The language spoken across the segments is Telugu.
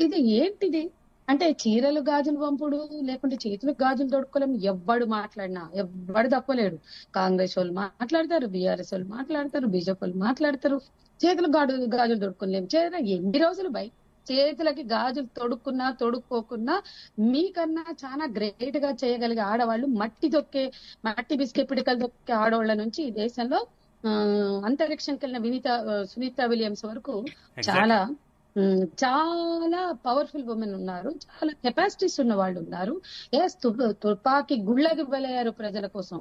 ఇది ఏంటిది అంటే చీరలు గాజులు పంపుడు లేకుంటే చేతులకు గాజులు తొడుక్కోలేం. ఎవ్వడు మాట్లాడినా ఎవ్వడు తప్పలేడు. కాంగ్రెస్ వాళ్ళు మాట్లాడతారు, బీఆర్ఎస్ వాళ్ళు మాట్లాడతారు, బీజేపీ వాళ్ళు మాట్లాడతారు. చేతులకు గాజులు తొడుక్కోలేం. ఎన్ని రోజులు బై చేతులకి గాజులు తొడుక్కున్నా తొడుక్కోకున్నా మీకన్నా చాలా గ్రేట్ గా చేయగలిగే ఆడవాళ్ళు మట్టి బిస్కెట్ పిడికలు దొక్కే ఆడవాళ్ళ నుంచి ఈ దేశంలో అంతరిక్షంకి వెళ్ళిన సునీత విలియమ్స్ వరకు చాలా చాలా పవర్ఫుల్ ఉమెన్ ఉన్నారు. చాలా కెపాసిటీస్ ఉన్న వాళ్ళు ఉన్నారు. తుపాకీ గుళ్ళకి బలయ్యారు ప్రజల కోసం.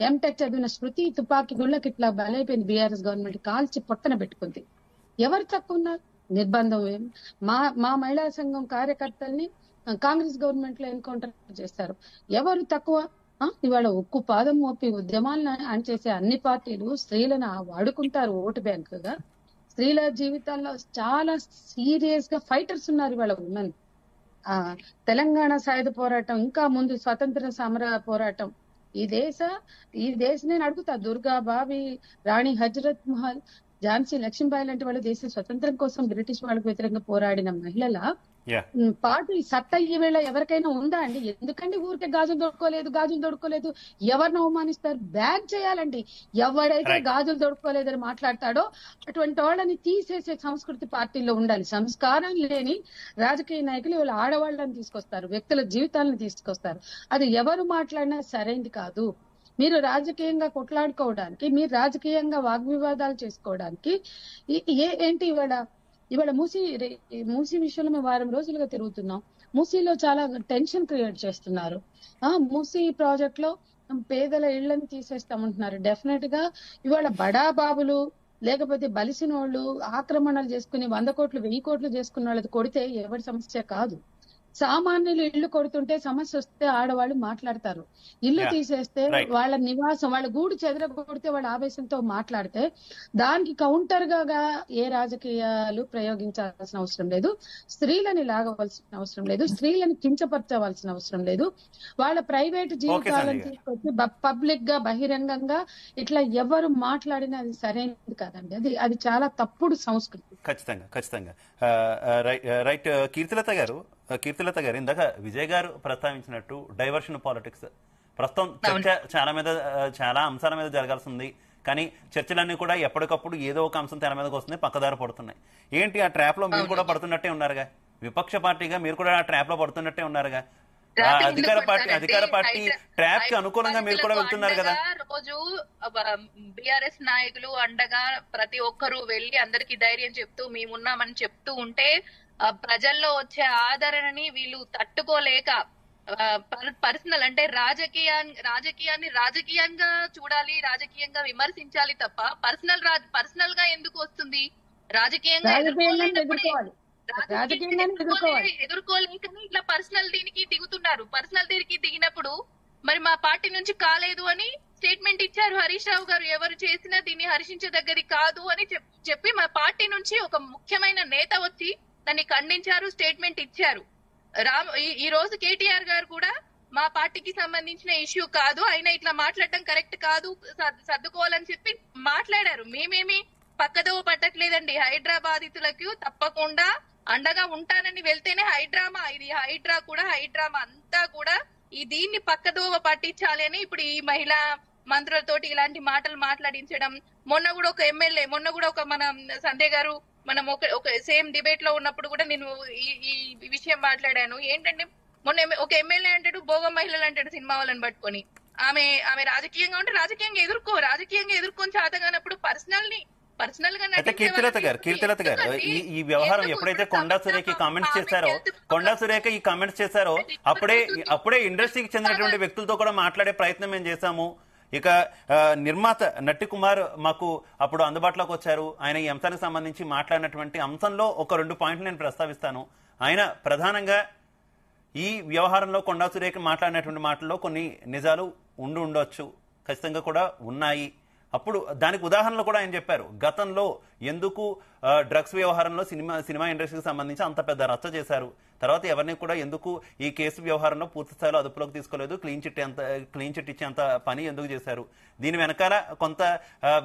ఎంటెక్ చదివిన శృతి తుపాకీ గుళ్ళకి ఇట్లా బలైపోయింది. బీఆర్ఎస్ గవర్నమెంట్ కాల్చి పొట్టన పెట్టుకుంది. ఎవరు తక్కువ ఉన్నారు? నిర్బంధం ఏం? మా మహిళా సంఘం కార్యకర్తల్ని కాంగ్రెస్ గవర్నమెంట్ లో ఎన్కౌంటర్ చేస్తారు. ఎవరు తక్కువ? ఇవాళ ఉక్కు పాదం మోపి ఉద్యమాలను చేసే అన్ని పార్టీలు స్త్రీలను వాడుకుంటారు ఓటు బ్యాంకుగా. స్త్రీల జీవితాల్లో చాలా సీరియస్ గా ఫైటర్స్ ఉన్నారు ఇవాళ ఉమెన్. తెలంగాణ సాయుధ పోరాటం, ఇంకా ముందు స్వతంత్ర సమర పోరాటం, ఈ దేశ నేను అడుగుతా, దుర్గా బావి, రాణి హజరత్ మహల్, ఝాన్సీ లక్ష్మీబాయి లాంటి వాళ్ళు దేశ స్వతంత్రం కోసం బ్రిటిష్ వాళ్ళకు వ్యతిరేకంగా పోరాడిన మహిళల పాటు ఈ సత్తా ఈ వేళ ఎవరికైనా ఉందా అండి? ఎందుకండి ఊరికే గాజులు దొడుకోలేదు ఎవరిని అవమానిస్తారు? బ్యాన్ చేయాలండి. ఎవడైతే గాజులు దొడుకోలేదని మాట్లాడతాడో అటువంటి వాళ్ళని తీసేసే సంస్కృతి పార్టీలో ఉండాలి. సంస్కారం లేని రాజకీయ నాయకులు వాళ్ళ ఆడవాళ్ళని తీసుకొస్తారు, వ్యక్తుల జీవితాలను తీసుకొస్తారు. అది ఎవరు మాట్లాడినా సరైంది కాదు. మీరు రాజకీయంగా కొట్లాడుకోవడానికి, మీరు రాజకీయంగా వాగ్వివాదాలు చేసుకోవడానికి ఏంటి ఇవాళ మూసీ విషయంలో మేము వారం రోజులుగా తిరుగుతున్నాం. మూసీలో చాలా టెన్షన్ క్రియేట్ చేస్తున్నారు. మూసీ ప్రాజెక్ట్ లో పేదల ఇళ్లను తీసేస్తామంటున్నారు. డెఫినెట్ గా ఇవాళ బడా బాబులు లేకపోతే బలిసిన వాళ్ళు ఆక్రమణలు చేసుకుని 100 కోట్లు 1000 కోట్లు చేసుకున్న వాళ్ళది కొడితే ఎవరి సమస్య కాదు. సామాన్యులు ఇళ్లు కొడుతుంటే సమస్య వస్తే ఆడవాళ్ళు మాట్లాడతారు. ఇల్లు తీసేస్తే వాళ్ళ నివాసం, వాళ్ళ గూడు చెదరగొడితే వాళ్ళ ఆవేశంతో మాట్లాడితే దానికి కౌంటర్ గా ఏ రాజకీయాలు ప్రయోగించాల్సిన అవసరం లేదు. స్త్రీలని లాగవలసిన అవసరం లేదు. స్త్రీలను కించపరచవలసిన అవసరం లేదు. వాళ్ళ ప్రైవేట్ జీవితాలను తీసుకొచ్చి పబ్లిక్ గా బహిరంగంగా ఇట్లా ఎవరు మాట్లాడినా అది సరైనది కాదండి. అది చాలా తప్పుడు సంస్కృతి. ఖచ్చితంగా రైట్. కీర్తిలత గారు ఇందాక విజయ్ గారు ప్రస్తావించినట్టు డైవర్షన్ పాలిటిక్స్ ప్రస్తుతం చర్చ చాలా అంశాల మీద జరగాల్సింది. కానీ చర్చలన్నీ కూడా ఎప్పటికప్పుడు ఏదో ఒక అంశం తెర మీదకి వస్తుంది, పక్కదారి పడుతున్నాయి. ఏంటి ఆ ట్రాప్ లో మీరు కూడా పడుతున్నట్టే ఉన్నారుగా? విపక్ష పార్టీగా మీరు కూడా ఆ ట్రాప్ లో పడుతున్నట్టే ఉన్నారుగా? అధికార పార్టీ ట్రాప్ కి అనుకూలంగా మీరు కూడా వెళ్తున్నారు కదా. రోజు బీఆర్ఎస్ నాయకులు అండగా ప్రతి ఒక్కరూ వెళ్లి అందరికి ధైర్యం చెప్తూ మేమున్నామని చెప్తూ ఉంటే ప్రజల్లో వచ్చే ఆదరణని వీళ్ళు తట్టుకోలేక పర్సనల్ అంటే రాజకీయాన్ని రాజకీయంగా చూడాలి, రాజకీయంగా విమర్శించాలి తప్ప పర్సనల్ గా ఎందుకు వస్తుంది? రాజకీయంగా ఎదుర్కోలేకని ఇట్లా పర్సనల్ దీనికి దిగుతున్నారు. పర్సనల్ దీనికి దిగినప్పుడు మరి మా పార్టీ నుంచి కాలేదు అని స్టేట్మెంట్ ఇచ్చారు హరీష్ రావు గారు. ఎవరు చేసినా దీన్ని హర్షించదగ్గది కాదు అని చెప్పి మా పార్టీ నుంచి ఒక ముఖ్యమైన నేత వచ్చి దాన్ని ఖండించారు, స్టేట్మెంట్ ఇచ్చారు. ఈ రోజు కేటీఆర్ గారు కూడా మా పార్టీకి సంబంధించిన ఇష్యూ కాదు, అయినా ఇట్లా మాట్లాడటం కరెక్ట్ కాదు, సర్దుకోవాలని చెప్పి మాట్లాడారు. మేమేమి పక్కదోవ పట్టట్లేదండి. హైదరాబాదితులకు తప్పకుండా అండగా ఉంటానని వెళ్తేనే హైడ్రామా అంతా కూడా దీన్ని పక్కదోవ పట్టించాలి అని ఇప్పుడు ఈ మహిళా మంత్రులతోటి ఇలాంటి మాటలు మాట్లాడించడం. మొన్న కూడా ఒక మన సంధ్య గారు మనం ఒక సేమ్ డిబేట్ లో ఉన్నప్పుడు కూడా నేను ఈ విషయం మాట్లాడాను. ఏంటంటే మొన్న ఒక ఎమ్మెల్యే అంటాడు భోగ మహిళలు అంటాడు సినిమా వాళ్ళని పట్టుకొని. ఆమె రాజకీయంగా ఉంటే రాజకీయంగా ఎదుర్కొని చేతగానప్పుడు పర్సనల్ గా కీర్తిలత గారు ఈ వ్యవహారం ఎప్పుడైతే కొండా సురేఖ ఈ కామెంట్స్ చేశారో అప్పుడే ఇండస్ట్రీకి చెందినటువంటి వ్యక్తులతో కూడా మాట్లాడే ప్రయత్నం మేము చేశాము. ఇక నిర్మాత నట్టి కుమార్ మాకు అప్పుడు అందుబాటులోకి వచ్చారు. ఆయన ఈ అంశానికి సంబంధించి మాట్లాడినటువంటి అంశంలో ఒక 2 పాయింట్లు నేను ప్రస్తావిస్తాను. ఆయన ప్రధానంగా ఈ వ్యవహారంలో కొండా సురేఖ మాట్లాడినటువంటి మాటల్లో కొన్ని నిజాలు ఉండొచ్చు, ఖచ్చితంగా కూడా ఉన్నాయి. అప్పుడు దానికి ఉదాహరణలు కూడా ఆయన చెప్పారు. గతంలో ఎందుకు డ్రగ్స్ వ్యవహారంలో సినిమా ఇండస్ట్రీకి సంబంధించి అంత పెద్ద రచ్చ చేశారు, తర్వాత ఎవరిని కూడా ఎందుకు ఈ కేసు వ్యవహారంలో పూర్తి స్థాయిలో అదుపులోకి తీసుకోలేదు, క్లీన్ చిట్ ఇచ్చేంత పని ఎందుకు చేశారు, దీని వెనకాల కొంత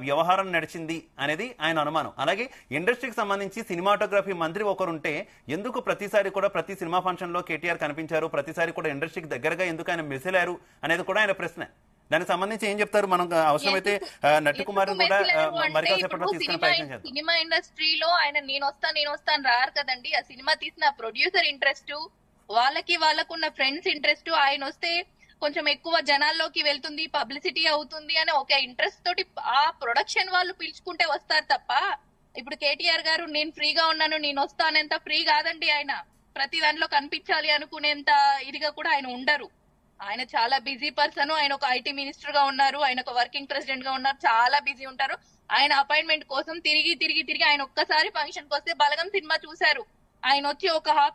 వ్యవహారం నడిచింది అనేది ఆయన అనుమానం. అలాగే ఇండస్ట్రీకి సంబంధించి సినిమాటోగ్రఫీ మంత్రి ఒకరుంటే ఎందుకు ప్రతిసారి కూడా ప్రతి సినిమా ఫంక్షన్ లో కేటీఆర్ కనిపించారు, ప్రతిసారి కూడా ఇండస్ట్రీకి దగ్గరగా ఎందుకు ఆయన మెసిలారు అనేది కూడా ఆయన ప్రశ్న. దానికి సంబంధించి ఏం చెప్తారు? మనం అవసరమైతే నటికుమార్ కూడా మరి కాసేపట్లో తీసుకునే ప్రయత్నం చేద్దాం. సినిమా ఇండస్ట్రీలో ఆయన నేను వస్తాను రారు కదండి. ఆ సినిమా తీసిన ప్రొడ్యూసర్ ఇంట్రెస్ట్, వాళ్ళకున్న ఫ్రెండ్స్ ఇంట్రెస్ట్, ఆయన వస్తే కొంచెం ఎక్కువ జనాల్లోకి వెళ్తుంది, పబ్లిసిటీ అవుతుంది అని ఒక ఇంట్రెస్ట్ తోటి ఆ ప్రొడక్షన్ వాళ్ళు పిలుచుకుంటే వస్తారు తప్ప, ఇప్పుడు కేటీఆర్ గారు నేను ఫ్రీగా ఉన్నాను నేను వస్తానంత ఫ్రీ కాదండి. ఆయన ప్రతి దాంట్లో కనిపించాలి అనుకునేంత ఇదిగా కూడా ఆయన ఉండరు. ఆయన చాలా బిజీ పర్సన్. ఆయన ఒక ఐటీ మినిస్టర్ గా ఉన్నారు, ఆయన ఒక వర్కింగ్ ప్రెసిడెంట్ గా ఉన్నారు, చాలా బిజీ ఉంటారు. ఆయన అపాయింట్మెంట్ కోసం తిరిగి ఆయన ఒక్కసారి ఫంక్షన్ కి వస్తే బలగం సినిమా చూశారు, ఆయన వచ్చి ఒక హాఫ్